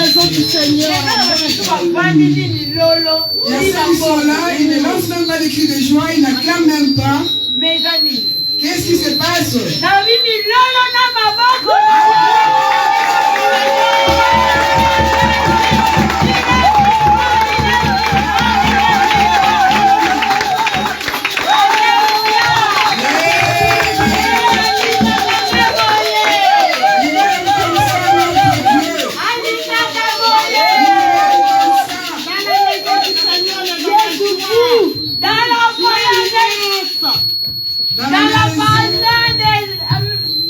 maison du Seigneur. Il y a ceux qui sont là, ils ne lancent même pas des cris de joie, ils n'acclament même pas. Qu'est-ce qui se passe?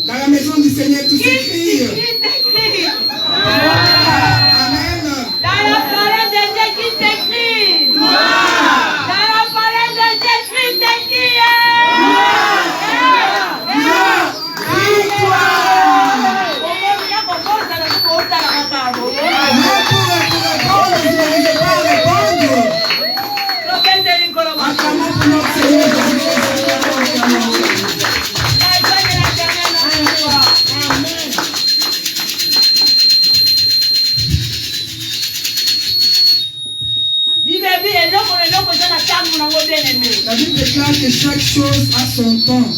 Dans la maison du Seigneur, tout s'écrit. Amen. Dans la parole de Dieu qui s'écrit. Dans la parole de Dieu qui s'écrit. La Bible déclare que chaque chose a son temps.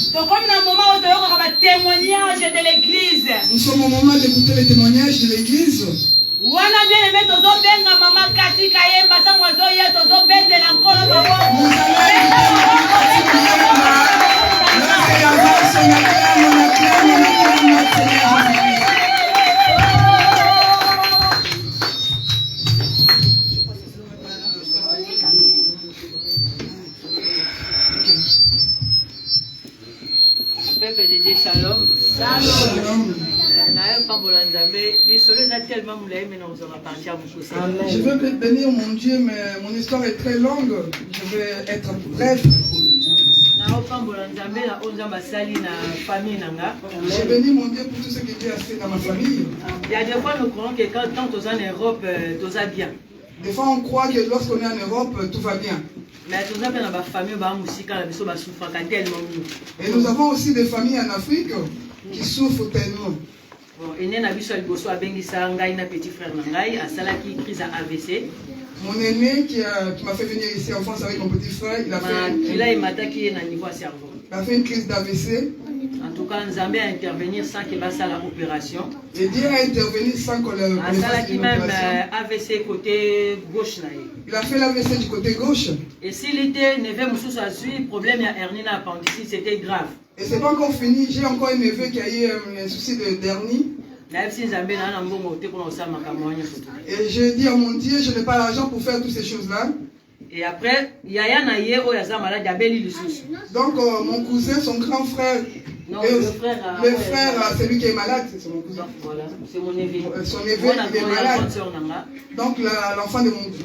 Nous sommes au moment d'écouter les témoignages de l'église. Peuple de Dieu, shalom. Shalom. Je veux bénir mon Dieu, mais mon histoire est très longue. Je vais être bref. J'ai béni mon Dieu pour tout ce que Dieu a fait dans ma famille. Il y a des fois nous croyons que quand on est en Europe, tout va bien. Des fois on croit que lorsqu'on est en Europe, tout va bien. Et nous avons aussi des familles en Afrique qui souffrent tellement. Mon aîné qui m'a fait venir ici en France avec mon petit frère, il a fait une crise d'AVC. En tout cas, Nzambe a intervenir sans qu'il fasse la opération. Et Dieu a intervenu sans qu'on le fasse une même opération. AVC côté gauche. Il a fait l'AVC du côté gauche. Et s'il était nevé Moussous a suivi, problème à hernie à appendicite, c'était grave. Et c'est pas encore fini. J'ai encore un neveu qui a eu un souci d'hernie. Et j'ai dit à mon Dieu, je n'ai pas l'argent pour faire toutes ces choses-là. Et après, donc mon cousin, son grand frère, non, le frère, c'est lui qui est malade, c'est mon cousin. Voilà, c'est mon neveu. Son neveu, il est malade. Donc l'enfant de mon cousin,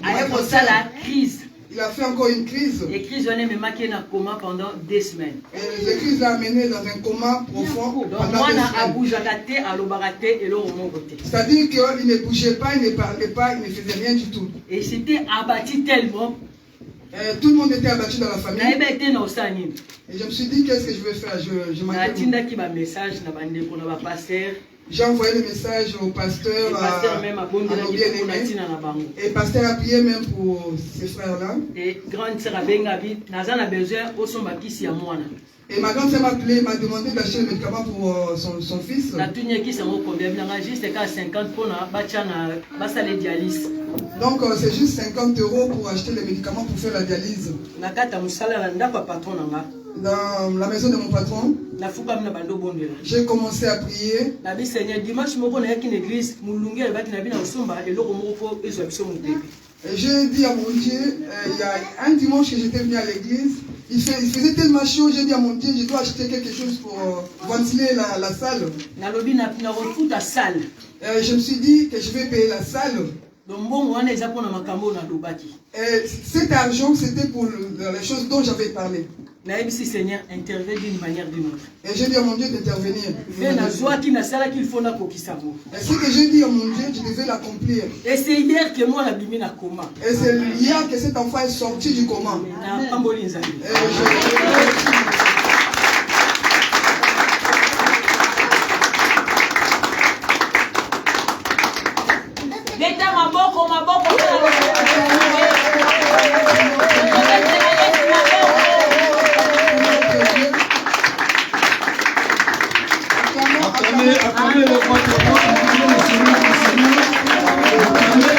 il a fait encore une crise. Et crise on est même maquillé dans coma pendant 2 semaines. Et la crise l'a amené dans un coma profond pendant 2 semaines. C'est-à-dire qu'il ne bougeait pas, il ne parlait pas, il ne faisait rien du tout. Et c'était abattu tellement. Tout le monde était abattu dans la famille. Et je me suis dit, qu'est-ce que je vais faire? J'ai envoyé le message au pasteur, même à nos bien-aimés. Et le pasteur a prié même pour ces frères-là. Et ma grande sœur m'a appelé, m'a demandé d'acheter le médicament pour son fils. Donc c'est juste 50 € pour acheter les médicaments pour faire la dialyse. Dans la maison de mon patron, j'ai commencé à prier. Et j'ai dit à mon Dieu, il y a un dimanche que j'étais venu à l'église, il faisait tellement chaud, j'ai dit à mon Dieu, je dois acheter quelque chose pour ventiler la salle. Je me suis dit que je vais payer la salle. Et cet argent, c'était pour les choses dont j'avais parlé. Seigneur, intervient d'une manière ou d'une autre. Et j'ai dit à mon Dieu d'intervenir. Et ce que j'ai dit à mon Dieu, je devais l'accomplir. Et c'est hier que moi, la bimine a coma. Et c'est hier que cet enfant est sorti du coma. Leta maboko maboko. Acclamez le roi de roi, acclamez le Seigneur du Seigneur. Acclamez.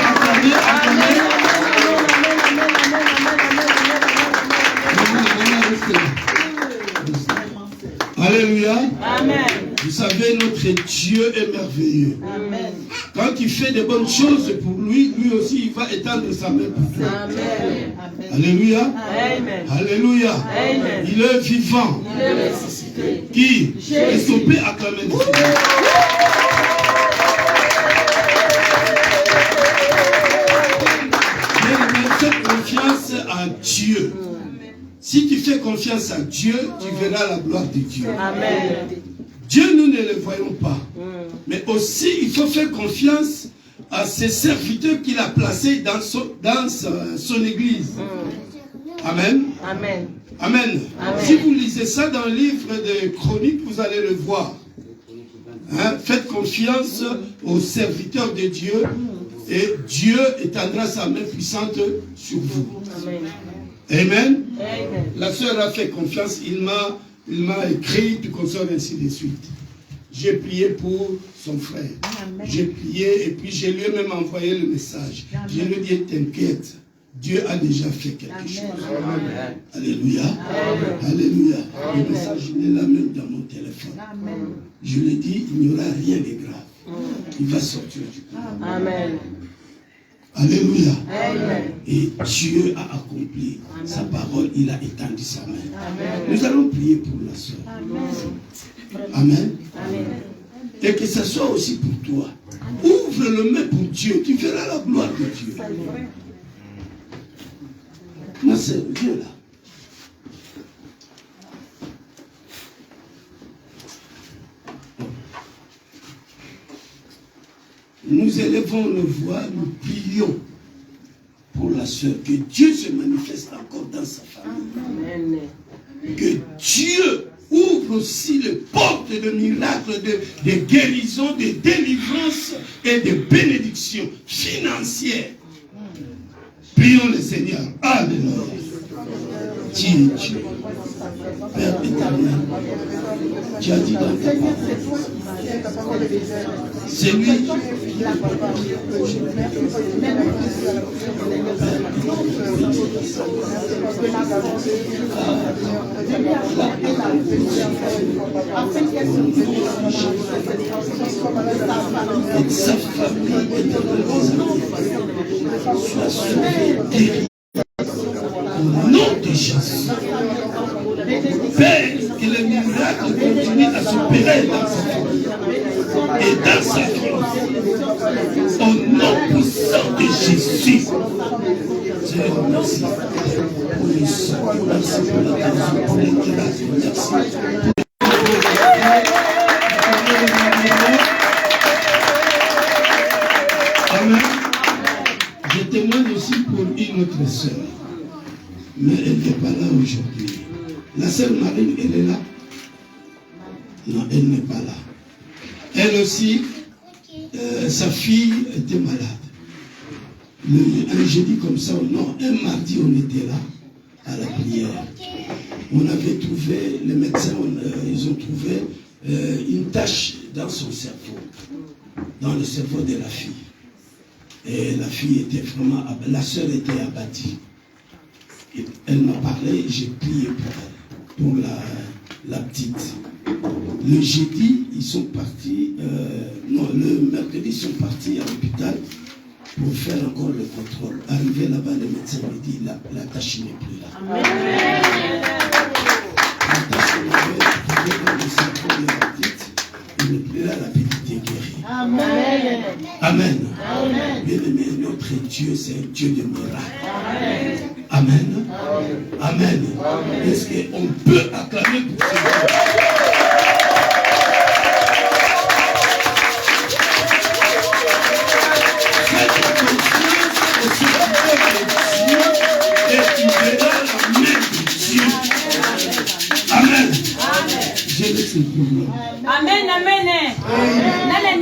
Alléluia. Amen. Vous savez, notre Dieu est merveilleux. Amen. Quand il fait de bonnes choses pour lui, lui aussi, il va étendre sa main pour toi. Amen. Alléluia. Amen. Alléluia. Amen. Il est vivant. Il est ressuscité. Qui? Est-ce qu'on peut acclamer le Seigneur? Fais confiance à Dieu. Si tu fais confiance à Dieu, tu verras la gloire de Dieu. Amen. Dieu, nous ne le voyons pas. Mais aussi, il faut faire confiance à ses serviteurs qu'il a placés dans son église. Amen. Amen. Amen. Amen. Si vous lisez ça dans le livre de Chroniques, vous allez le voir. Hein? Faites confiance aux serviteurs de Dieu et Dieu étendra sa main puissante sur vous. Amen. Amen. Amen. La sœur a fait confiance, il m'a écrit, tout comme ça, ainsi de suite. J'ai prié pour son frère. J'ai prié et puis je lui ai même envoyé le message. Je lui ai dit, t'inquiète, Dieu a déjà fait quelque chose. Amen. Alléluia. Amen. Alléluia. Amen. Le message, il est là même dans mon téléphone. Amen. Je lui ai dit, il n'y aura rien de grave. Il va sortir du corps. Amen. Alléluia. Amen. Et Dieu a accompli sa parole, il a étendu sa main. Amen. Nous allons prier pour la soeur. Amen. Amen. Et que ce soit aussi pour toi. Ouvre le main pour Dieu, tu verras la gloire de Dieu. Ma sœur, viens là. Nous élevons le voix, nous prions pour la sœur, que Dieu se manifeste encore dans sa famille. Amen. Que Dieu ouvre aussi les portes de miracles, de guérison, de délivrance et de bénédiction financière. Prions le Seigneur. Alléluia. Dieu, Dieu. Père éternel, tu as dit dans ta parole, c'est lui. Et sa famille soit sauvée. Au nom de Jésus. Père, que le miracle continue à s'opérer dans sa famille et dans sa vie. Au nom puissant de Jésus. Seigneur, merci pour le sang, merci pour la grâce, pour les grâces, merci. Amen. Je témoigne aussi pour une autre sœur. Mais elle n'est pas là aujourd'hui. La sœur Marine, elle est là? Non, elle n'est pas là. Elle aussi, sa fille était malade. Un jeudi comme ça, non, un mardi, on était là, à la prière. On avait trouvé, les médecins, ils ont trouvé une tache dans son cerveau, dans le cerveau de la fille. Et la fille était vraiment, la sœur était abattue. Elle m'a parlé, j'ai prié pour elle, pour la petite. Le jeudi, ils sont partis, non, le mercredi, ils sont partis à l'hôpital pour faire encore le contrôle. Arrivé là-bas, le médecin me dit, la tâche n'est plus là. Amen. La tâche n'est plus là, dans le cerveau de la petite, elle n'est plus là, la petite est guérie. Amen. Amen. Amen. Bien aimé, notre Dieu, c'est un Dieu de miracles. Amen. Amen. Amen. Est-ce qu'on peut acclamer pour ce Dieu? Faites confiance au serviteur de Dieu et tu verras la main de Dieu. Amen. Je laisse le problème. Amen. Amen. Amen.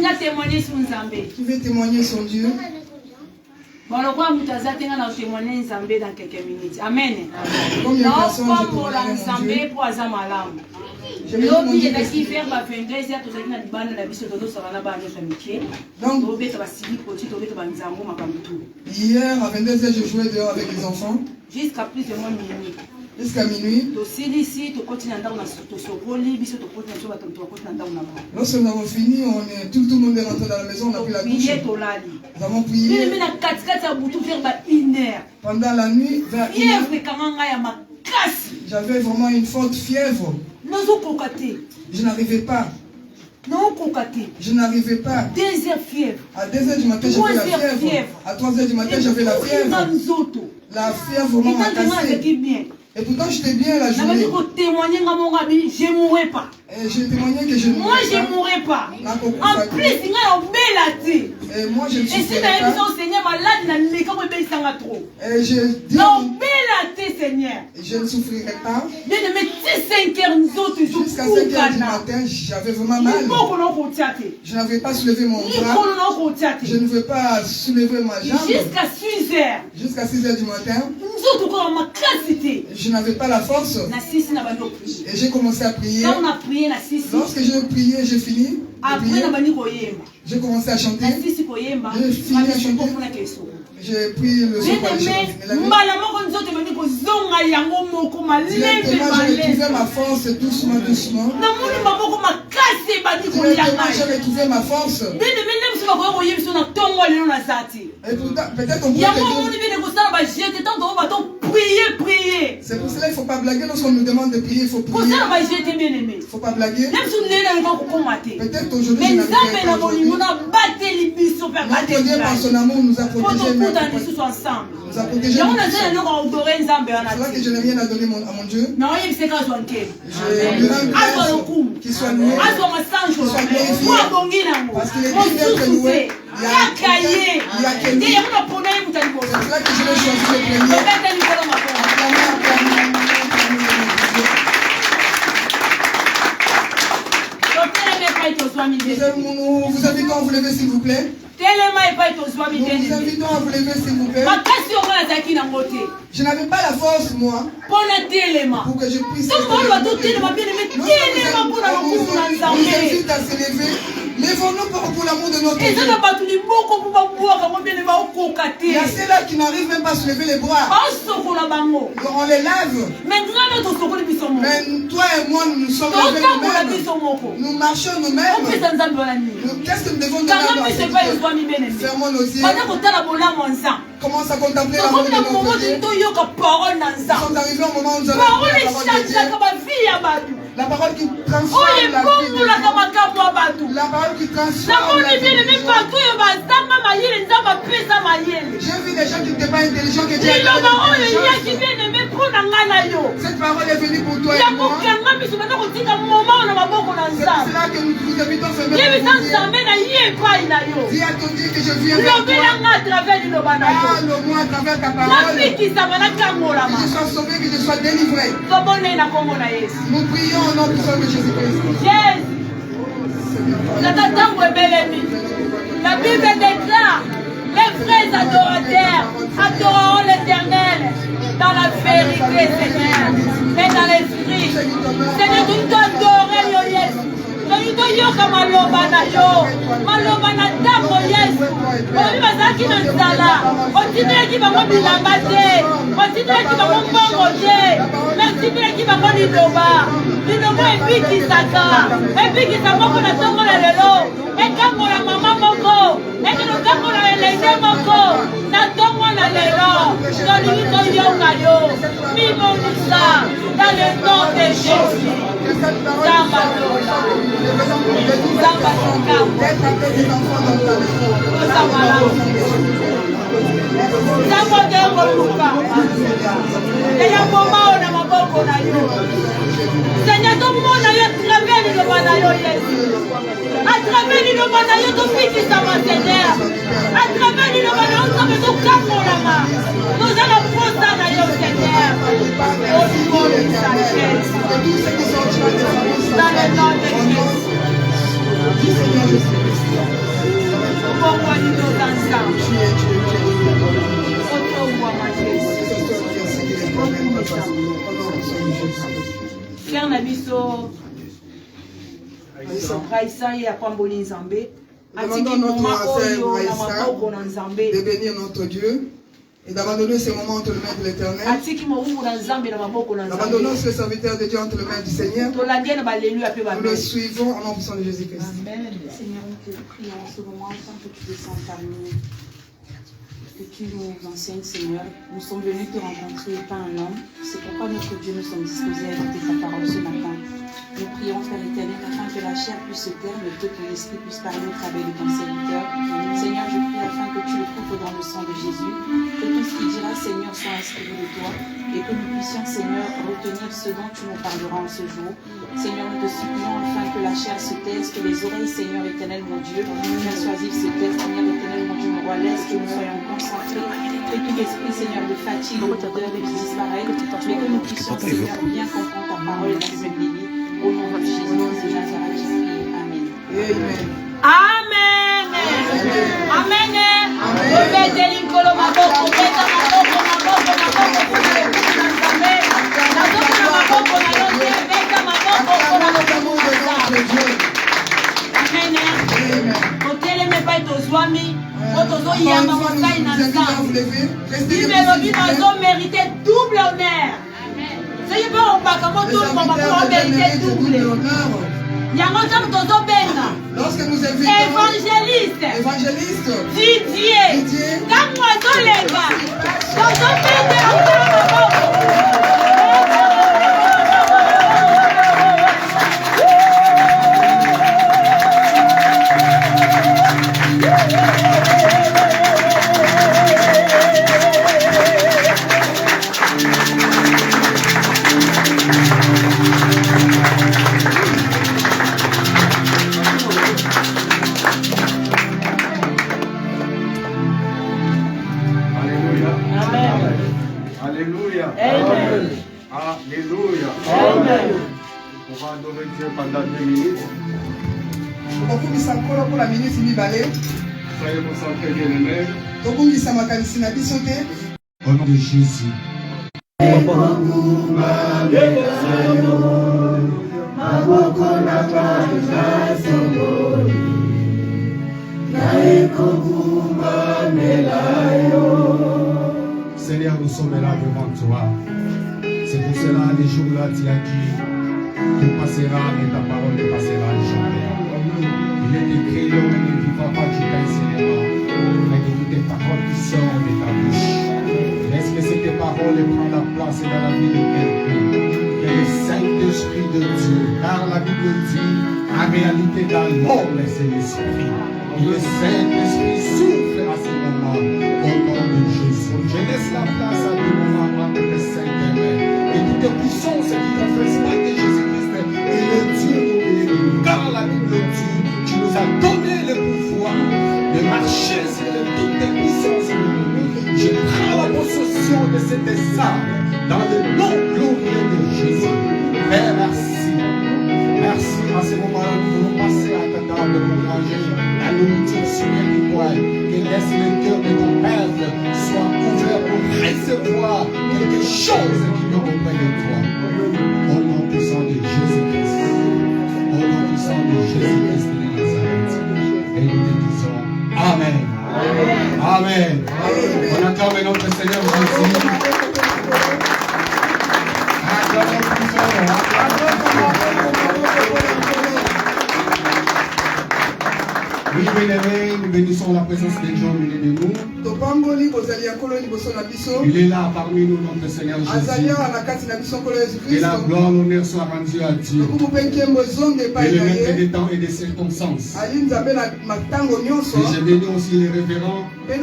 Tu veux témoigner sur Dieu? Bon, le roi Moutazate a témoigné Nzambé dans quelques minutes. Amen. Combien de Non, personnes pas j'ai pour témoigné mon Nzambé Dieu? pour Azamalam. Je me dis, mon L'objet Dieu, est qu'est-ce qui qu'il faire 22 heures, tout ça qui n'a pas de la vie sur le dos, ça va pas à métier. Donc, hier à 22h, je jouais dehors avec les enfants. Jusqu'à plus de moins minuit. Jusqu'à minuit. Lorsque nous avons fini, tout le monde est rentré dans la maison, on a pris la douche. Nous avons prié. Pendant la nuit, vers 1h, j'avais vraiment une forte fièvre. Je n'arrivais pas. Je n'arrivais pas. 2h fièvre. À 2h du matin, j'avais la fièvre. À 3h du matin, j'avais la fièvre. La fièvre vraiment m'a cassé. Et pourtant, j'étais bien la journée. Je ne mourrais pas. Et j'ai témoigné que je ne Moi, je ne mourrais pas. En plus, il y a un bel. Et moi, je ne et si souffrais tu as pas. dit Seigneur, malade, trop. Et je dis, non, bel Seigneur. Je ne souffrirai pas. Bien de mettre 5 heures, nous autres, jusqu'à 5 heures du matin, j'avais vraiment mal. Je n'avais pas soulevé mon bras. Je ne veux pas soulever ma jambe. Jusqu'à 6 heures. Jusqu'à 6 heures du matin. Je n'avais pas la force. Et j'ai commencé à prier. Lorsque j'ai prié, j'ai fini. J'ai commencé à chanter. J'ai fini à chanter. J'ai pris le son pour aller chanter. Directement, j'ai retrouvé ma force doucement, doucement. Directement, j'ai retrouvé ma force. Et pourtant, peut-être on peut prier. C'est pour cela qu'il ne faut pas blaguer lorsqu'on nous demande de prier, il faut prier. Il ne faut pas blaguer. Peut-être aujourd'hui, je n'arriverai pas aujourd'hui. Notre Dieu, par son amour, nous a protégés. Nous a protégés. C'est là que je n'ai rien à donner à mon Dieu. Je lui rends grâce qu'il soit loué, qu'il soit glorifié. Parce qu'il est digne d'être loué. Il y a quelqu'un. C'est là que je vais choisir le premier. Nous vous invitons à vous lever s'il vous plaît. Nous vous invitons à vous lever s'il vous plaît. Je n'avais pas la force moi pour que je puisse nous invite à se lever. Lèvons-nous pour l'amour de notre Dieu. Il y a ceux-là qui n'arrivent même pas à se lever les bras. On les lave. Mais toi et moi, nous sommes levés nous-mêmes. Nous marchons nous-mêmes. Qu'est-ce que nous devons donner? Fermons nos yeux. Commence à contempler l'amour de notre Dieu. Nous sommes arrivés au moment où nous allons écouter la parole de Dieu. La parole qui transforme la vie de Dieu. La parole qui transforme la vie de Dieu. J'ai vu des gens qui n'étaient pas intelligents, qui étaient intelligents. Cette parole est venue pour toi et moi. C'est pour cela que nous vous invitons à fermer vos yeux. Dis à ton Dieu que je viens vers toi. Parle-moi à travers ta parole. Que je sois sauvé, que je sois délivré. Nous prions au nom puissant de Jésus-Christ. La Bible déclare, les vrais adorateurs adoreront l'Éternel dans la vérité, Seigneur, et dans l'esprit. Seigneur, tu dois adorer yo Yesu. Tu dois yoka maloba na yo, maloba na ndako Yesu. Obi bazaki na nzala, otindelaki bango bilamba te, otindelaki bango mbongo te, mais otindelaki bango liloba. Liloba ebikisaka, ebikisa moko na tongo na lelo, ekangola mama moko, ekangola elenge moko, na tongo na lelo, tolingi toyoka yo, mimonisa, dans le nom de Jésus. Seigneur, ton monde a travers le banayo, à travers le banayo, ton fils ça va Seigneur. À travers le banayo, ça va tout camolama. Nous allons prendre ça d'ailleurs, Seigneur. Au nom de sagesse. Dans le nom de Jésus. Pourquoi nous nous ensemble? frère Nabiso Raissa et Apamboli Nzambe. Demandons notre frère Raissa de bénir notre Dieu et d'abandonner ce moment entre les mains de l'Éternel. Abandonnons ce serviteur de Dieu entre les mains du Seigneur. Nous le suivons au nom puissant de Jésus-Christ. Amen. Seigneur, nous te prions en ce moment afin que tu descendes parmi nous. Que tu nous enseignes, Seigneur. Nous sommes venus te rencontrer, pas un homme. C'est pourquoi notre Dieu, nous sommes disposés à écouter ta parole ce matin. Nous prions, Père éternel, afin que la chair puisse se taire, mais que l'esprit puisse parler au travers de ton serviteur. Seigneur, je prie afin que tu le couvres dans le sang de Jésus. Que tout ce qu'il dira, Seigneur, soit inspiré de toi. Et que nous puissions, Seigneur, retenir ce dont tu nous parleras en ce jour. Seigneur, nous te supplions afin que la chair se taise, que les oreilles, Seigneur éternel, mon Dieu, persuasif se taisent, Seigneur éternel, mon Dieu, mon roi, laisse que nous soyons concentrés. Que tout esprit, Seigneur, de fatigue, de douleur, de disparaître, mais que nous puissions, Seigneur, bien comprendre ta parole et la bénie. Au nom de Jésus de Nazareth, je prie. Amen. Amen. Amen. Mérité double honneur. C'est pas on pas comment tout le monde va mériter double honneur. Lorsque nous invitons évangéliste Didier comme moi dans les gars Alléluia. Amen. Alléluia. Amen. On va adorer Dieu pendant 2 minutes. Soyez concentrés, bien-aimés. Au nom de Jésus. Seigneur, nous sommes là devant toi. C'est pour cela, les jours-là, tu as dit, tu passeras, mais ta parole ne passera jamais. Il est écrit, l'homme ne vivra pas du pain seulement, mais de toutes les paroles qui sortent de ta bouche. Laisse que ces paroles prennent la place dans la vie de quelqu'un. Que le Saint-Esprit de Dieu, car la Bible dit, en réalité, dans l'homme, c'est l'Esprit. Et le Saint-Esprit souffle à ce moment, au nom de Jésus. Je laisse la place à tout moment entre le Saint-Esprit. Et toute puissance qui ne fait pas que Jésus-Christ est le Dieu nous. Car la Bible dit, tu nous as donné le pouvoir de marcher sur toutes les puissances de l'ennemi. Je prends la possession de cet essence dans le nom glorieux de Jésus. Père, merci. Merci. À ce moment-là, nous voulons passer à ta table pour manger la nourriture spirituelle. Que laisse le cœur de ton peuple soit ouvert pour recevoir quelque chose qui vient auprès de toi. Au nom puissant de Jésus-Christ. Au nom puissant de Jésus-Christ de Nazareth. Et nous te disons Amen. Amen. Amen. On acclame notre Seigneur Jésus. Acclamons plus fort. Oui, bien-aimés, nous bénissons la présence des gens au milieu de nous. Il est là parmi nous, notre Seigneur Jésus. Que la gloire, l'honneur soit rendue à Dieu. Et le maître des temps et des circonstances. Et j'ai béni aussi les révérends. Et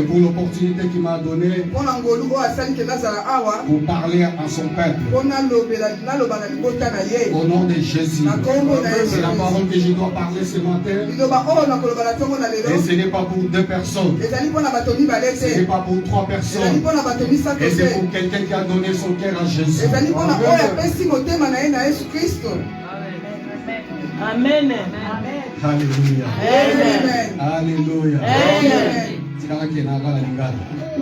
pour l'opportunité qu'il m'a donnée pour parler à son peuple. Au nom de Jésus. C'est la parole que je dois parler ce matin. Et ce n'est pas pour 2 personnes. Ce n'est pas pour 3 personnes. Et c'est pour quelqu'un qui a donné son cœur à Jésus. Amen. Alléluia. Amen. Alléluia. Amen.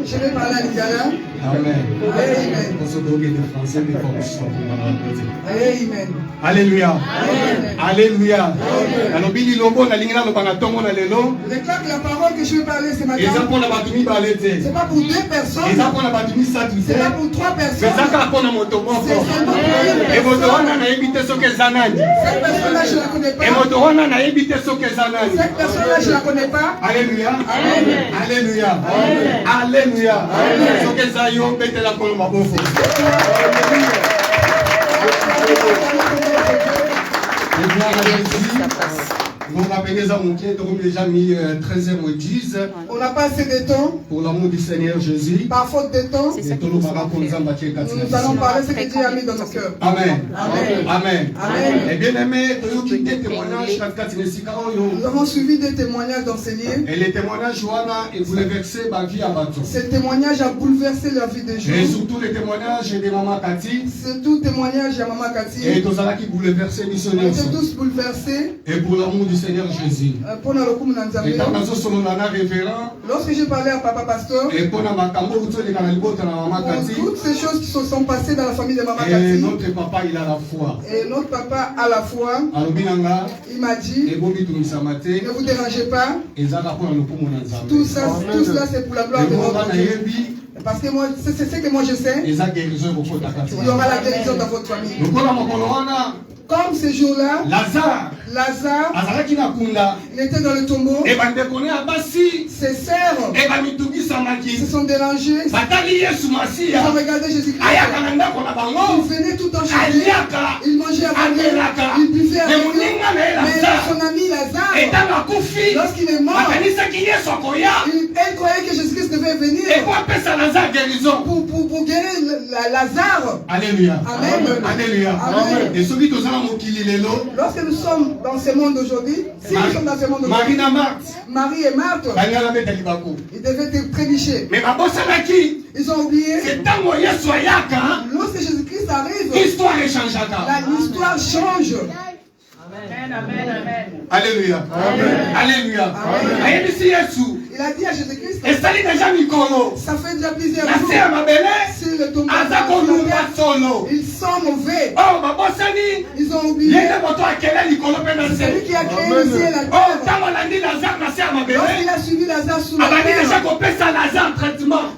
Je vais parler à Lingala. Amen. Amen. Amen. Alléluia. Amen. Alléluia. Déclare que la parole que je vais parler ce matin, c'est pas pour deux personnes, c'est pas pour trois personnes, c'est seulement pour une personne. Cette personne-là, je la connais pas. Cette personne-là, je la connais pas. Alléluia. Amen. Alléluia. Alléluia. On a mis 13h10. On n'a pas assez de temps. Pour l'amour du Seigneur Jésus. Par faute de temps. Nous allons parler ce que Dieu a mis dans nos cœurs. Amen. Amen. Amen. Amen. Et bien aimé, nous avons suivi des témoignages d'enseignants. Et les témoignages ont bouleversé ma vie à Bato. Ces témoignages ont bouleversé la vie des gens. Et surtout les témoignages de Maman Cathy. Surtout témoignages de Maman Cathy. Et tous ceux qui bouleversé missionnaires. Ils étaient tous bouleversés. Et pour l'amour du Seigneur Jésus. Et lorsque j'ai parlé à Papa Pasteur, et pour toutes ces choses qui se sont passées dans la famille de Maman Cathy. Et notre papa il a la foi. Et notre papa a la foi. Il m'a dit, ne vous dérangez pas. Tout cela c'est pour la gloire de notre Dieu. Parce que moi, c'est ce que moi je sais. Il y aura la guérison dans votre famille. Comme ce jour-là, Lazare, il était dans le tombeau. Ses sœurs se sont dérangées. Ils ont regardé Jésus-Christ. Il venait tout en chantant. Il mangeait avec lui. Il buvait avec lui. Mais son ami Lazare, lorsqu'il est mort, elle croyait que Jésus-Christ devait venir pour guérir Lazare. Alléluia. Amen. Alléluia. Amen. Et celui qui lorsque nous sommes dans ce monde aujourd'hui, si nous sommes dans ce monde aujourd'hui, Marie et Marthe, ils devaient être trébuchés. Ils ont oublié. Lorsque Jésus-Christ arrive, l'histoire change. Amen, amen, amen. Alléluia. Alléluia. Il a dit à Jésus-Christ, ça fait déjà plusieurs jours, si le tombeau ils sont mauvais. Ils ont oublié celui qui a créé le ciel et la terre. Lorsqu'il a suivi Lazare sous la terre,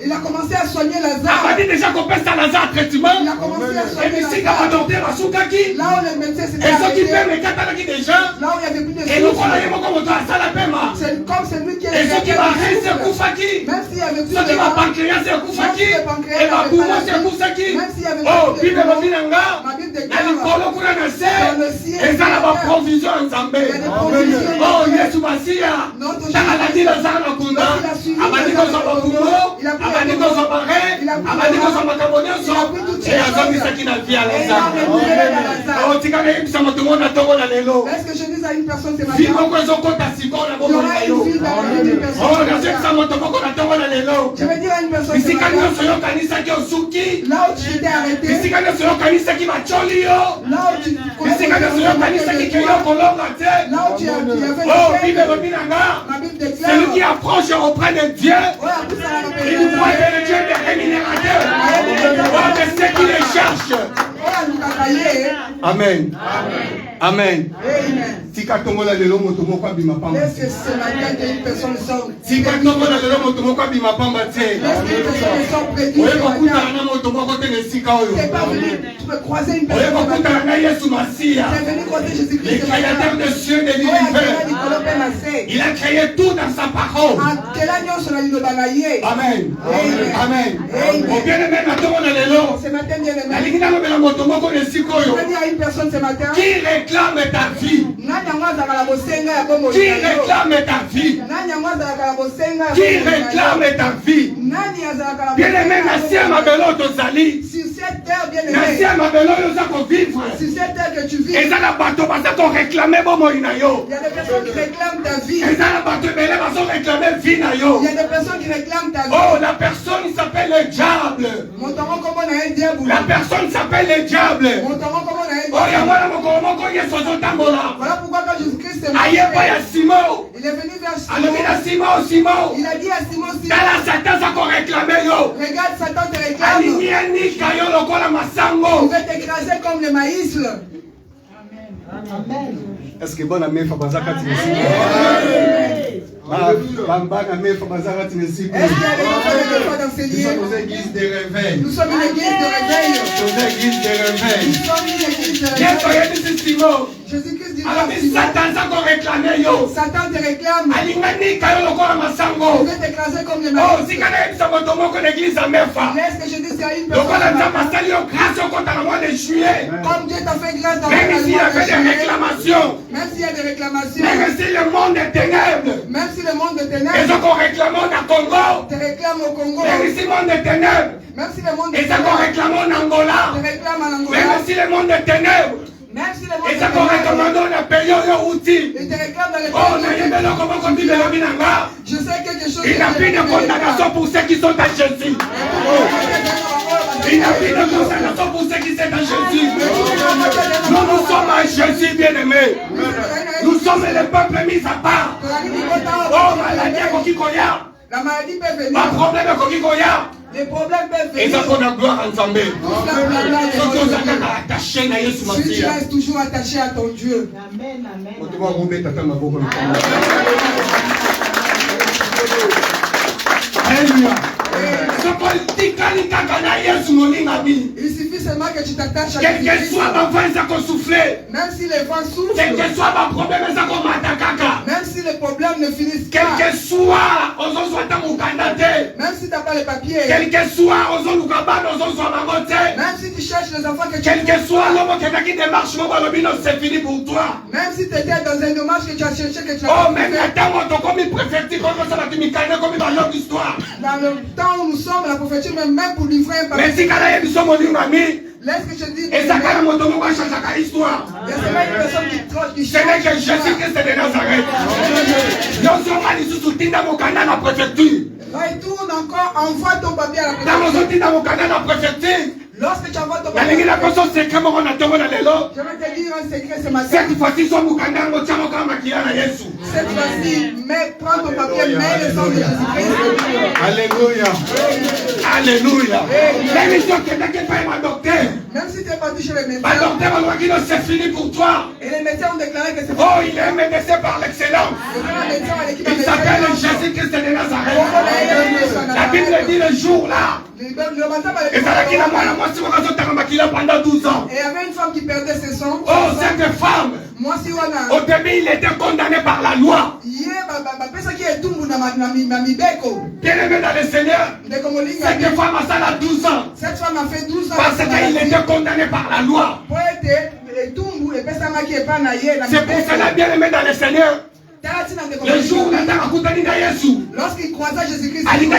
il a commencé à soigner Lazare. Il a commencé à soigner Lazare. Là où les médecins s'étaient arrêtés, là où il y avait plus de souffle, c'est comme celui qui est même s'il y avait plus de pancréas, même s'il y avait plus de ma Bible déclare dans le ciel, il y a des provisions. Est-ce que je dis à une personne ce matin, il y aura une vie dans la vie d'une personne. Je vais dire à une personne ce matin, là où tu t'es arrêté, là où tu celui qui approche auprès de Dieu, il croit que le Dieu est rémunérateur de ceux qui le cherchent. Amen. Amen. Tika tongola lelo moto moko abima pamba. Est-ce que ce matin une personne sort? Tika tongola lelo moto moko abima pamba te. Est-ce qu'une personne sort prédire? Oye kokutana na moto moko te nesika oyo. C'est pas venu croiser une Oye personne. kokutana na Yesu Masia. C'est venu croiser Jésus-Christ. Le créateur de cieux et de l'univers. Il a créé tout dans sa parole. Amen. Amen. Au bien-aimé na tongola lelo. Ce matin bien aimé. Alingi na lobela moto moko nesika oyo. Je vais dire à une personne ce matin. Qui réclame ta vie? Qui réclame ta vie? Qui réclame ta vie? Bien-aimé, Nassia Mabelo Tozali. Sur cette terre, bien aimé. Nassia Mabelo Yozako vivre. Sur cette terre que tu vis. Et ça la bateau parce qu'on réclamait Bomo Inayo. Il y a des personnes qui réclament ta vie. Et ça la bateau Belé parce qu'on réclamait vie Nayo. Il y a des personnes qui réclament ta vie. Oh, la personne s'appelle le diable. La personne s'appelle le diable. Oh, il y a moi mon comment qu'on y est 60 ans. Voilà pourquoi quand Jésus-Christ est mort, Il est venu vers Simon. Simon. Il a dit à Simon, regarde, Satan te réclame. Il veut t'écraser comme le maïs. Amen. Est-ce que bon ami Fabazaka Est-ce qu'il y a des enfants d'enseigner? Nous sommes une église de réveil. Nous sommes une église de réveil. Jésus-Christ dit Satan te réclame. Il veut t'écraser comme le maïs. Laisse que je dise à une personne. Comme Dieu t'a fait grâce dans le même s'il y avait des réclamations, même s'il y a des réclamations, même si le monde est ténèbres, même si le monde est ténèbres, et ce qu'on réclame au Congo, te réclame au Congo, même si le monde est ténèbres, même si le monde est et ce qu'on réclame en Angola, te réclame en Angola, même si le monde est ténèbres, même si le monde et ce qu'on réclame dans le pays où il te réclame dans les oh, je sais quelque chose. Il n'y a plus de condamnation pour ceux qui sont à Jésus. Il n'y a plus de condamnation pour ceux qui sont à Jésus. Nous sommes à Jésus, bien-aimés. Nous sommes les peuples mis à part. Oh, maladie, la maladie peut venir. un problème, Les problèmes peuvent et ça venir. qu'on a gloire ensemble. Si tu restes toujours attaché à ton Dieu. Amen, amen. Alléluia. Il suffit seulement que tu t'attaches à Quel que Jésus. soit ma voix, ça qu'on souffle. Même si les vents soufflent, Quel que soit ma problème, ça qu'on m'attaque. même si les problèmes ne finissent Quel pas, que soit, on s'en soit mon candidat. même si tu n'as pas les papiers, Quel que soit, on s'en nous cabane, on s'en soit ma montée. même si tu cherches les enfants que tu Quel que soit l'homme qui démarche, mon balobino, c'est fini pour toi. même si tu étais dans un dommage que tu as cherché, que tu as Oh, pas même fait. le temps où on comme il préfère, comme ça, comme il calme, comme il va l'autre histoire. Dans le temps où nous sommes, la prophétie, même pour livrer un Mais papier, si quand nous sommes en ami, laisse que je dise, et ça, quand on va changer sa histoire. il y a seulement une personne qui troche, qui Ce n'est que cherche. Jésus-Christ de Nazareth. Nous sommes allés sous soutien dans mon canal à la préfecture. Retourne encore, envoie ton papier à la Dans mon préfecture. soutien dans mon canal à la préfecture. Lorsque tu envoies ton La papier, ligue de la personne secret, mon attend dans les lots. je vais te dire un secret ce matin. Cette fois-ci, sur mon canal, mon tient mon canal qui est à Jésus. Cette fois-ci, prends ton papier, mets le sang de Jésus-Christ. Alléluia. Alléluia. L'émission qui était pas ma docteur. Même si tu es parti chez les Ma médecins, docteur m'a dit que c'est fini pour toi. et les médecins ont déclaré que c'est Oh, il est médecin par l'excellence. le grand médecin à l'équipe Il s'appelle Jésus-Christ de Nazareth. La Bible américaine. dit le jour là. Le matin, Et ça qui la moelle, moi, si on a pendant 12 ans. et il y avait une femme qui perdait ses sangs. Oh, cette femme, Moi, si on a. au début, il était condamné par la loi. Pesa qui est tout na mibeko. Bien aimé dans le Seigneur, Ndeko molinga. cette femme a ça à 12 ans. Cette femme a fait 12 ans. Parce qu'il était condamné par la loi. Pour être tumbu et pesa ma qui est pas na ye na C'est pour cela, bien aimé dans le Seigneur, le jour où il a rencontré Jésus, lorsqu'il croisa Jésus-Christ, il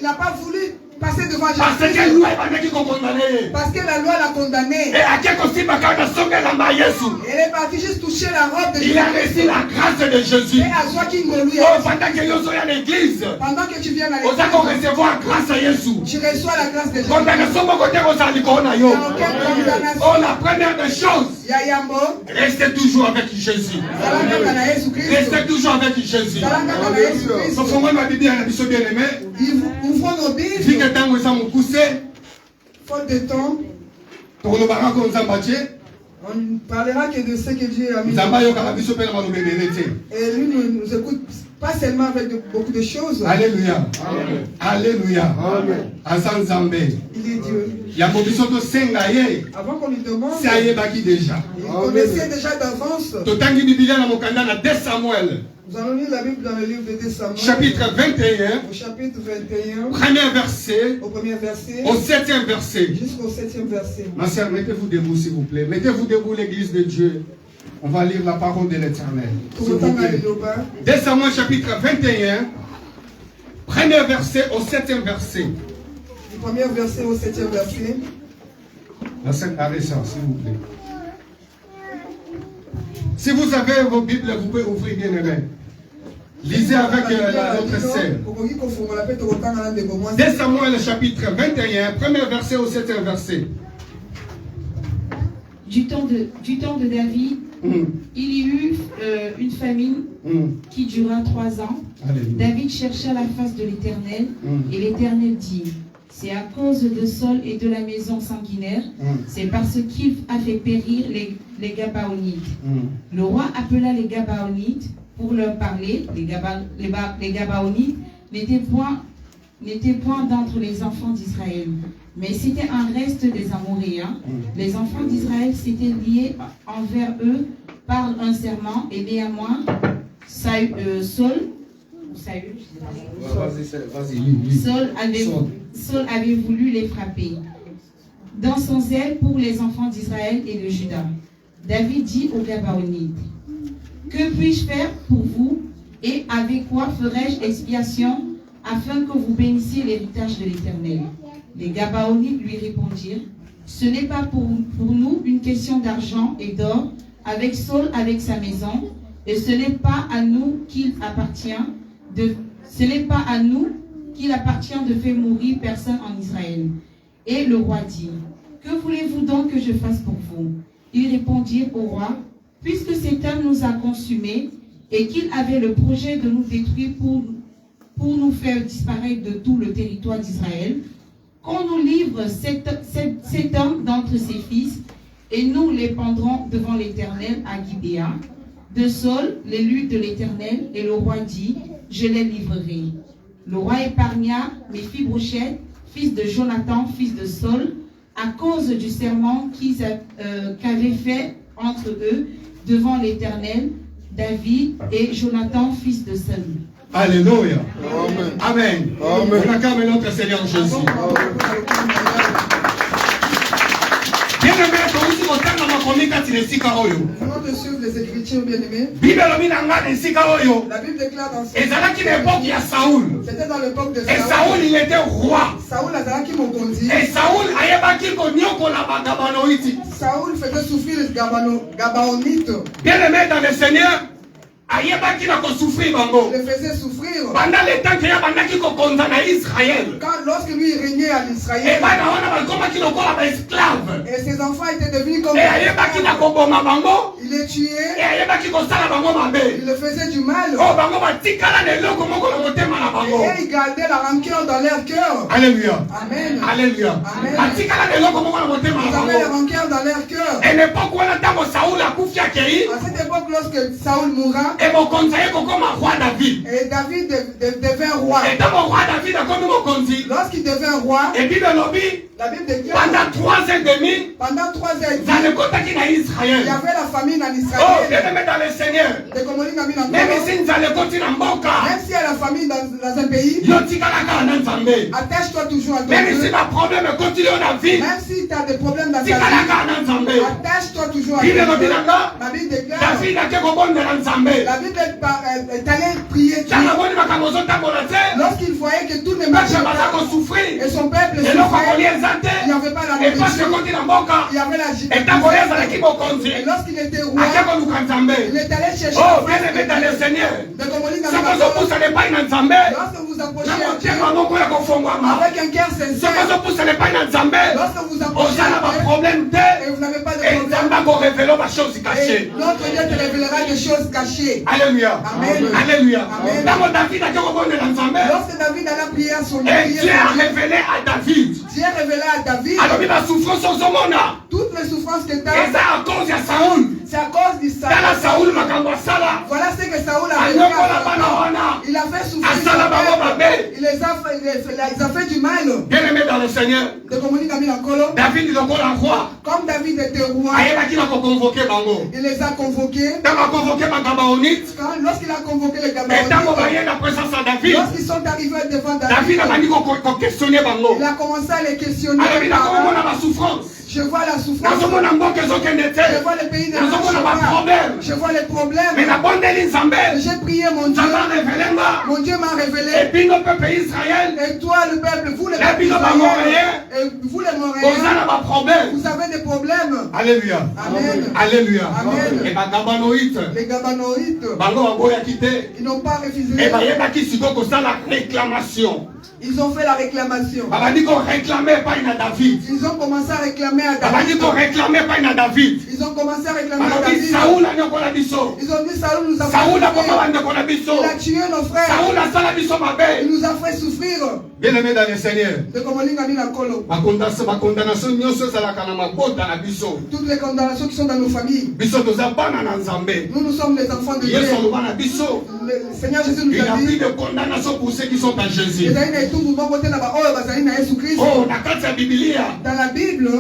n'a pas voulu passer devant parce que Jésus-Christ. loi est condamné. Parce que la loi l'a condamné. Et à quel aussi ma carte de sauver la main Jésus. Elle est partie juste toucher la robe de Il a Jésus. reçu la grâce de Jésus. Et à soi qui ngolou. Oh, pendant que nous sommes à l'église, Pendant que tu viens à on a l'église, recevoir grâce à Jésus. tu reçois la grâce de Jésus. Condamnation, mon côté, on s'en dit qu'on a Il yo. n'y a aucune condamnation. Oh, la première des choses, Yayambo. restez toujours avec Jésus. Zalanga na Jésus-Christ. Restez toujours avec Jésus. Zalanga na Jésus-Christ. Sauf que moi, ma Bible, elle a bien aimé. Ouvrons nos Vu que Bibles. tant que ça m'a poussé, Faute de temps, pour le baran qu'on nous a battu, on ne parlera que de ce que Dieu a mis. nous avons eu un bisou père dans nos bébés. Et lui nous écoute pas seulement avec beaucoup de choses. Alléluia. Alléluia. Asan Zambé. Il est Dieu. Il y a mon bisou de Sengaye. Avant qu'on lui demande, C'est aïe baki déjà. il connaissait déjà d'avance. Totangi Biblia na mokanda na 2 Samuel. Nous allons lire la Bible dans le livre de 2 Samuel. Chapitre 21. Au chapitre 21, Premier verset. au premier verset, Au 7e verset. jusqu'au 7e verset. Ma sœur, mettez-vous debout s'il vous plaît. Mettez-vous debout l'église de Dieu. On va lire la parole de l'Éternel. Tout S'il le vous temps, plaît. 2 Samuel chapitre 21. Premier verset au 7e verset. du premier verset au 7e verset. La Sainte Arrêta, s'il vous plaît. Si vous avez vos Bibles, vous pouvez ouvrir bien aimé. Lisez avec notre sœur. 2 Samuel chapitre 21, premier verset au 7e verset. Du temps de David, il y eut une famine qui dura 3 ans. Alléluia. David chercha la face de l'Éternel et l'Éternel dit, c'est à cause de Saul et de la maison sanguinaire, c'est parce qu'il a fait périr les Gabaonites. Le roi appela les Gabaonites pour leur parler. Les Gabaonites n'étaient point d'entre les enfants d'Israël, mais c'était un reste des Amoréens. Les enfants d'Israël s'étaient liés envers eux par un serment, et néanmoins Saul avait voulu les frapper dans son zèle pour les enfants d'Israël et de Juda. David dit aux Gabaonites, que puis-je faire pour vous et avec quoi ferai-je expiation afin que vous bénissiez l'héritage de l'Éternel? Les Gabaonites lui répondirent, ce n'est pas pour nous une question d'argent et d'or avec Saul, avec sa maison, et ce n'est pas à nous qu'il appartient de faire mourir personne en Israël. Et le roi dit, que voulez-vous donc que je fasse pour vous? Ils répondirent au roi, puisque cet homme nous a consumés et qu'il avait le projet de nous détruire pour nous faire disparaître de tout le territoire d'Israël, qu'on nous livre cet homme d'entre ses fils, et nous les pendrons devant l'Éternel à Gibéa. De Saul, l'élu de l'Éternel, et le roi dit, je les livrerai. Le roi épargna Méphibosheth, fils de Jonathan, fils de Saul, à cause du serment qu'avaient fait entre eux devant l'Éternel, David et Jonathan, fils de Saül. Alléluia. Amen. On acclame notre Seigneur Jésus. Bien-aimé, Venons de suivre les Écritures, bien-aimés. La Bible déclare dans ce c'était dans l'époque de Saül. Et Saül, il était roi. Saül Et Saül faisait souffrir les Gabaonites. Bien-aimé dans le Seigneur, il le faisait souffrir. Pendant le temps qu'il y a Israël. Lorsque lui régnait à Israël. Et ses enfants étaient devenus comme il les tuait. Il le faisait du mal. Et ils gardaient la rancœur dans leur cœur. Alléluia. Amen. Alléluia. Amen. Ils avaient la rancœur dans leur cœur. À cette époque, lorsque Saül mourra, et David devint roi. Lorsqu'il devint roi, la Bible déclare pendant 3 ans et demi, il y avait la famine en Israël. Oh, bien-aimé dans le Seigneur. Même si il y a la famine dans un pays, attache-toi toujours à ton Même Dieu. si ma problème continue dans la vie, Même si tu as des problèmes dans ta vie, attache-toi toujours à ton Dieu. La Bible déclare, la Bible est allée prier Dieu. Lorsqu'il voyait que tout ne marchait pas et son peuple souffrait, il n'y avait pas la nourriture, il y avait la gymnastique. Et lorsqu'il était roi, il est allé chercher oh, bien-aimé dans le Seigneur, lorsque vous approchez avec un cœur sincère, lorsque vous approchez et vous n'avez pas de problème, et notre Dieu te révélera des choses cachées. Alléluia. Amen. Alléluia. Amen. Lorsque David alla prier à son Dieu, Dieu a révélé à David. Dieu révéla à David toutes les souffrances que tu as. C'est à cause de Saül. Voilà ce que Saül a fait. Il a fait souffrir son peuple. Il les a fait du mal. Bien-aimé dans le Seigneur, David est encore un roi. Comme David était roi, il les a convoqués. Lorsqu'il a convoqué les Gabaonites, lorsqu'ils sont arrivés devant David, il a commencé à les questionner. Je vois la souffrance. Je vois le pays de je vois les problèmes. J'ai prié mon Dieu. Mon Dieu m'a révélé. Et toi, le peuple, vous, le peuple, Et vous les Montréalais, vous avez des problèmes. Alléluia. Amen. Alléluia. Amen. Et les Gabanoïtes, Les Gabanoïtes, ils n'ont pas refusé. et la réclamation. Ils ont fait la réclamation. Ils ont réclamé pas à David. Ils ont commencé à réclamer à David. Ils ont réclamé pas à David. Ils ont commencé à réclamer à David. Ils ont dit Saoul nous a fait souffrir. Il a tué nos frères. Il nous a fait souffrir. Bien aimé dans le Seigneur. Toutes les condamnations qui sont dans nos familles. Nous, nous sommes les enfants de Dieu. Le Seigneur Jésus nous a dit. Il n'y a plus de condamnation pour ceux qui sont en Jésus. Oh, dans la Bible,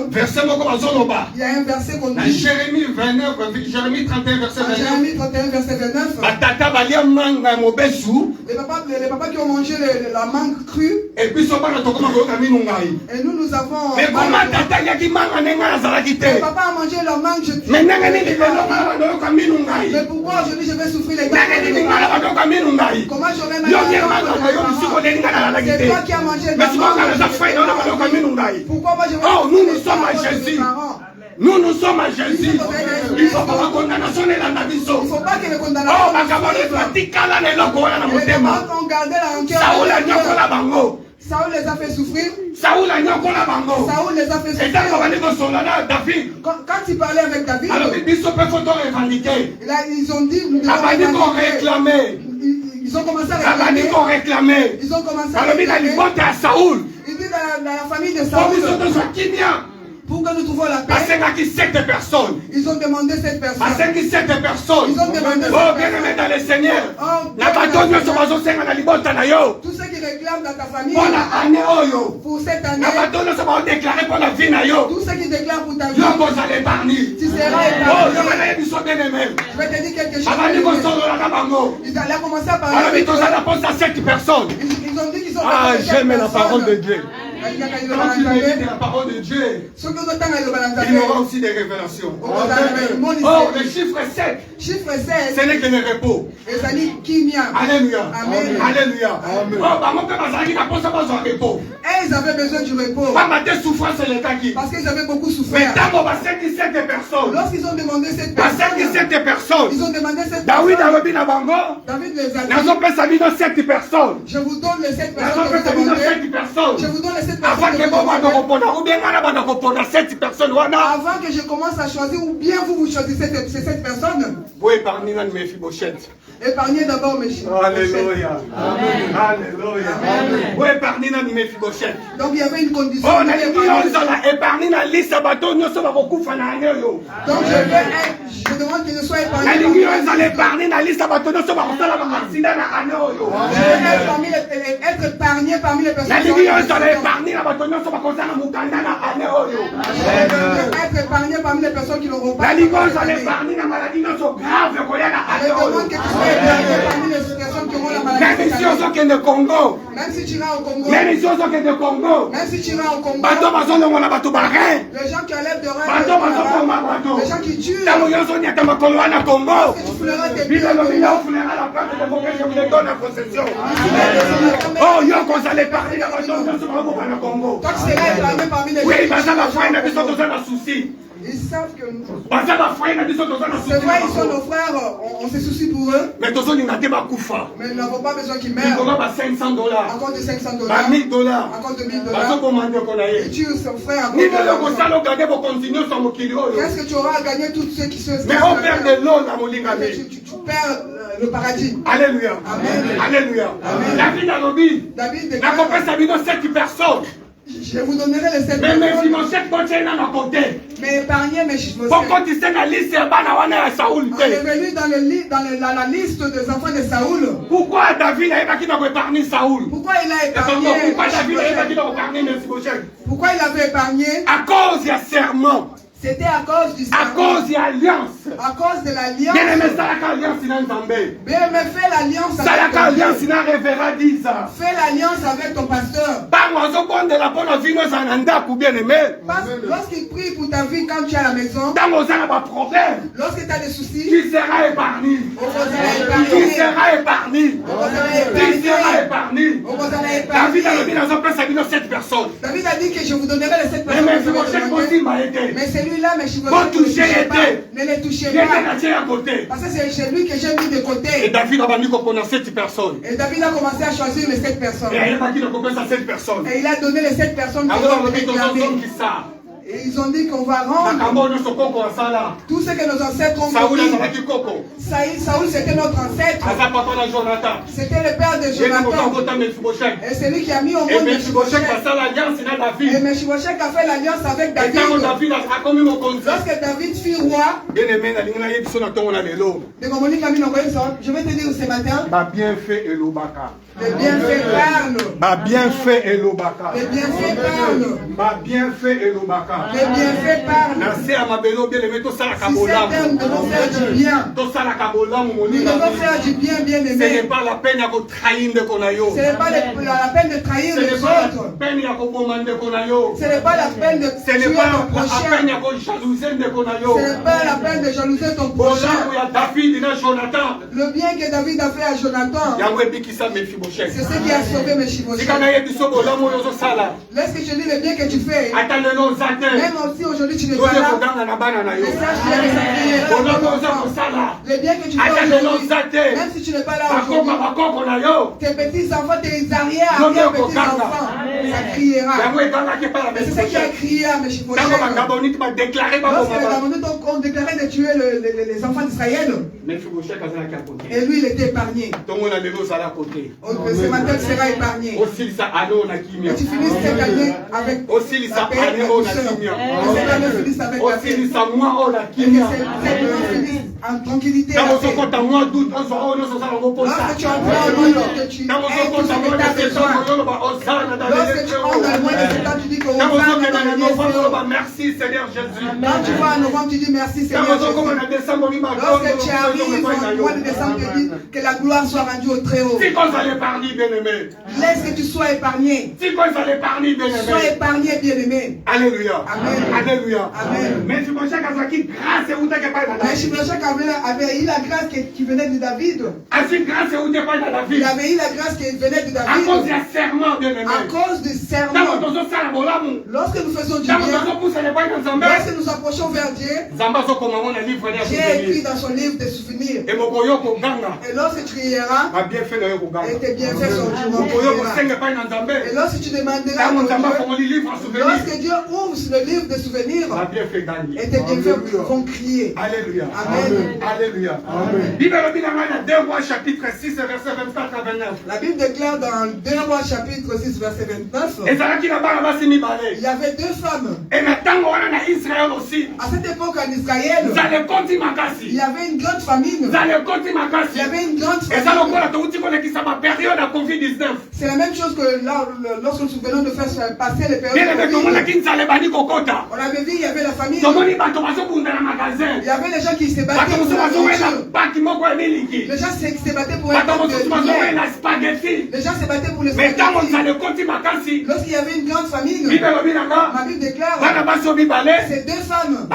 il y a un verset qu'on dit. Jérémie 29, Jérémie 31, verset 29. Jérémie 31, verset 29. Les papas qui ont mangé la mangue crue. Et nous, nous avons. Mais comment les papas ont mangé leur mangue jetée. Mais pourquoi aujourd'hui je vais souffrir les gars? Comment j'aurais mal à c'est toi qui as mangé la mangue. Pourquoi moi je vais oh, nous sommes à Jésus. Nous sommes à Jésus. Il faut pas que condamnation ne la nabiso. Il faut pas que les condamnations. Oh, ma camarade pratikala ne lokona na motema. Saoul les a fait souffrir. Saoul les a fait souffrir. Quand il parlait avec David, alors ils ont dit nous devons réclamer. Ils ont commencé à réclamer. Ils ont commencé à réclamer. Il dit dans la famille de Saoul. Pour que nous trouvions la paix. Ils ont demandé cette personne. Ils ont demandé oh, bien aimé dans le Seigneur. Tous ceux qui réclament dans ta famille. Pour cette année. Tous ceux qui déclarent pour ta vie. Tu seras épargné. Je vais te dire quelque chose. Il a commencé à parler. Ils ont dit qu'ils ont. Ah, j'aime la parole de Dieu. Quand tu médites la parole de Dieu, il y aura aussi des révélations. Oh, le chiffre 7. Ce n'est que le repos. Alléluia. Amen. Alléluia. Oh, ils avaient besoin du repos. Parce qu'ils avaient beaucoup souffert. Lorsqu'ils ont demandé cette personne, ils ont demandé cette David les a dit. Je vous donne les 7 personnes que vous demandez. Je vous donne les 7 personnes. Avant que je commence à choisir, ou bien vous choisissez ces 7 personnes. Épargnez d'abord mes chiens. Alléluia. Alléluia. Donc il y avait une condition. Donc je demande qu'il ne soit épargné. Je veux être épargné parmi les personnes. Je veux être épargné parmi les personnes qui n'auront pas. Je demande que tu sois épargné parmi les personnes qui auront la maladie. Même si tu iras au Congo. Même si tu iras au Congo. Les gens qui enlèvent de rêve. Les gens qui tuent. Oh, yo, qu'on s'allait parler de Congo. Oui, ils savent que nous. C'est vrai, ils sont nos frères, on se soucie pour eux. Mais nous n'avons pas besoin qu'ils meurent. $500. Encore de $500. $1000. Encore de $1000. Et tu es son frère. Qu'est-ce que tu auras à gagner tous ceux qui se. Mais on perd de l'eau, tu perds le paradis. Alléluia. Amen. Alléluia. David la compagnie de 7 personnes. Je vous donnerai les 7 personnes. Mais épargnez mes chiffres. Pourquoi tu sais la liste Saoul? On est venu dans la liste des enfants de Saoul. Pourquoi David n'a épargné Saoul? Pourquoi il a épargné? Pourquoi David n'a épargné Mephibosheth? Pourquoi il avait épargné? À cause du serment. C'était à cause du serment. À cause de l'alliance. À cause de l'alliance. Bien aimé, ça l'alliance dans Zambé. Bien aimé, fais l'alliance avec ton alliance dans Révérend Disa. Fais l'alliance avec ton pasteur. Lorsqu'il prie pour ta vie quand tu es à la maison. Lorsque tu as des soucis. Qui sera épargné. Qui sera épargné. Qui sera épargné. David a dit dans un place à 7 personnes. David a dit que je vous donnerai les 7 personnes. Mais celui-là, mais je ne les touchez pas. Parce que c'est chez lui que j'ai mis de côté. Et David a dit 7 personnes. Et David a commencé à choisir les 7 personnes. Et il a donné les 7 personnes. Et ils ont dit qu'on va rendre tout ce que nos ancêtres ont fait. Saoul, c'était notre ancêtre. C'était le père de Jonathan. Et c'est lui qui a mis au monde Mephibosheth. Et Mephibosheth a fait l'alliance avec David. Lorsque David fut roi, je vais te dire ce matin, les bienfaits parlent. Les bienfaits parlent. Les bienfaits parlent. Les bienfaits parlent. Si certains devons faire du bien, nous devons faire du bien, bien aimé. Ce n'est pas la peine de trahir la peine de trahir les autres. Ce n'est pas la peine de tuer ton prochain. Ce n'est pas la peine de jalouser ton prochain. Le bien que David a fait à Jonathan, c'est ce qui a sauvé Mephibosheth. Laisse que je lis le bien que tu fais. Même aussi aujourd'hui tu n'es pas là. Mais sache qu'il y a des enfants. Le bien que tu fais aujourd'hui, même si tu n'es pas là aujourd'hui, tes petits enfants, tes arrière-petits enfants, ça criera. C'est ce qui a crié à Mephibosheth. Lorsque les Gabonites ont déclaré de tuer les enfants d'Israël, et lui il était épargné. Ce matin tu seras épargné. Et tu finis cette année avec la paix et la douceur. Et cette année finisse avec la paix. Et que cette année finisse en tranquillité. Lorsque tu entends en doute, que tu aides tout ce que tu as besoin. Lorsque tu entres dans le mois de septembre, tu dis que merci Seigneur Jésus. Quand tu vas en novembre, tu dis merci Seigneur Jésus. Lorsque tu arrives au mois de décembre, tu dis que la gloire soit rendue au Très-Haut. Laisse que tu sois épargné. Sois épargné, bien-aimé. Alléluia. Amen. Alléluia. Amen. Mais Mephibosheth avait eu la grâce qui venait de David. Il avait eu la grâce qui venait de David. À cause du serment, bien-aimé. À cause du serment. Lorsque nous faisons du bien, lorsque nous approchons vers Dieu, Dieu écrit dans son livre des souvenirs. Et lorsque tu rieras, et tes bienfaits sont du. Et lorsque tu demanderas à Dieu, lorsque Dieu ouvre le livre des souvenirs, et tes bienfaits vont crier. Alléluia. Amen. Alléluia. Bible dans 2 Rois chapitre 6 verset 24 à 29. La Bible déclare dans 2 Rois chapitre 6 verset 29. Il y avait 2 femmes. Et maintenant Israël aussi. À cette époque en Israël, il y avait une grande famine. Il y avait une grande famine. C'est la même chose que là, lorsque nous venons de faire passer les périodes de Covid. On avait vu, il y avait la famine. Il y avait les gens qui se battaient pour la nourriture. Les gens se battaient pour les gens se battaient pour les spaghettis. Lorsqu'il y avait une grande famine, ma Bible déclare ces 2 femmes,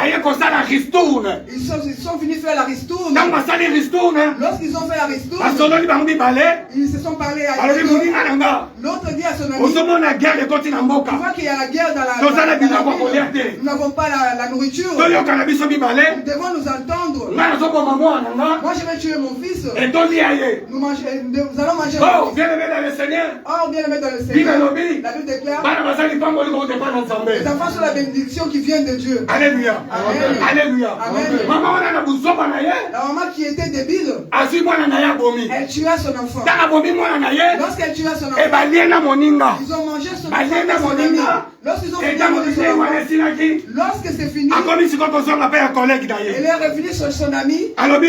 ils sont venus faire la ristourne. Lorsqu'ils ont fait la ristourne, ils se sont parlé à l'autre dit à son ami, tu vois qu'il y a la guerre dans la ville. Nous n'avons pas la nourriture. Nous devons nous entendre. Moi je vais tuer mon fils. Nous allons manger. Oh, bien-aimé dans le Seigneur. Oh, bien-aimé dans le Seigneur. La Bible déclare les enfants sont la bénédiction qui vient de Dieu. Alléluia. Amen. Alléluia. Amen. La maman qui était débile, elle tua son enfant. Lorsqu'elle tua son enfant, ils ont mangé son enfant. Lorsqu'ils ont fini avec son enfant, lorsque c'est fini, elle est revenue sur son ami. Elle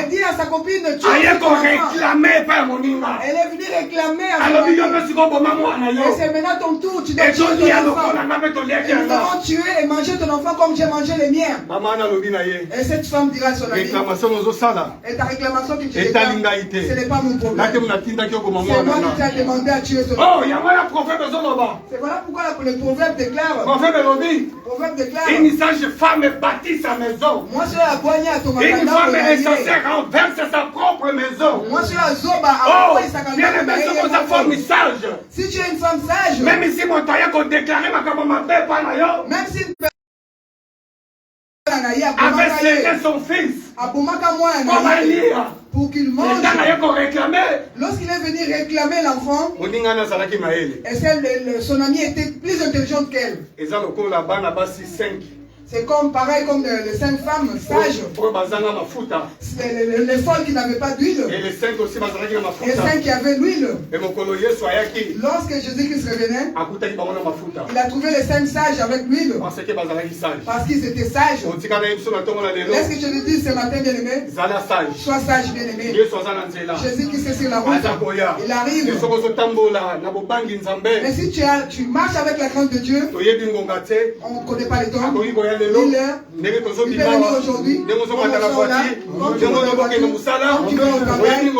dit à sa copine, tu es elle est venue réclamer à son ami. Et c'est maintenant ton tour, tu dois tuer ton enfant. Et nous avons tué et mangé ton enfant comme j'ai mangé les miens. Et cette femme dira à son ami, et ta réclamation que tu réclames, ce n'est pas mon problème. C'est moi qui t'ai demandé à tuer ton enfant. C'est voilà pourquoi le proverbe déclare. Une sage femme bâtit sa maison. Une femme est censée renverser sa propre maison. Oh, bien les maisons comme sa femme sage. Si tu es une femme sage, même si mon tailleur qu'on déclarait ma comme ma belle pas même si avait serré son fils pour qu'il mange, lorsqu'il est venu réclamer l'enfant, et son ami était plus intelligente qu'elle. C'est comme pareil comme les 5 femmes sages. Les folles qui n'avaient pas d'huile. Et les 5 aussi et 5 qui avaient l'huile. Lorsque Jésus-Christ revenait, il a trouvé les 5 sages avec l'huile. Parce qu'ils étaient sages. Est-ce que je le dis ce matin, bien-aimé? Sois sage, bien-aimé. Jésus-Christ est sur la route. Il arrive. Mais si tu marches avec la crainte de Dieu, on ne connaît pas les temps. Il peut venir aujourd'hui, comme tu vas au travail, tu ne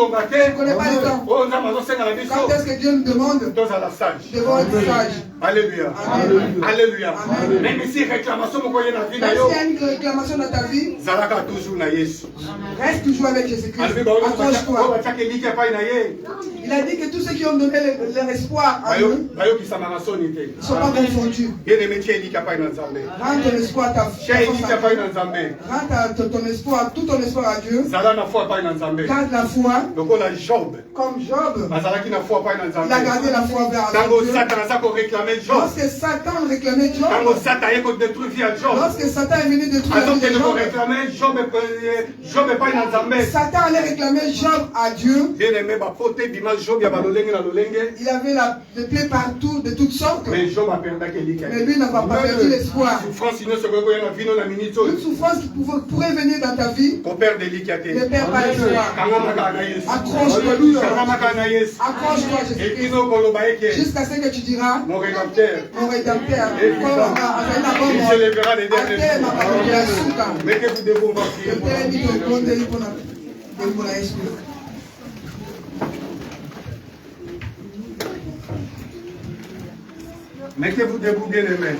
connais pas le temps. Quand est-ce que Dieu nous demande? Devons être sages. Alléluia. Alléluia. Même si réclamation dans ta vie, reste toujours avec Jésus-Christ. Accroche-toi. Il a dit que tous ceux qui ont donné leur espoir à nous ne sont pas confondus. Rends ton espoir à ta vie. Rends ton espoir, tout ton espoir à Dieu. Garde la foi. Comme Job. Il a gardé la foi vers Dieu. Lorsque Satan réclamait Job, lorsque Satan est venu détruire la vie de Job, Satan allait réclamer Job à Dieu. Il avait des plaies partout, de toutes sortes. Mais lui n'a pas perdu l'espoir. Une souffrance qui pourrait venir dans ta vie. Ne perds pas l'espoir. Accroche-toi, Jésus-Christ. Jusqu'à ce que tu diras, mon Rédempteur, il s'élèvera les derniers jours. Mais que vous devons prier. Mettez-vous debout, bien aimés.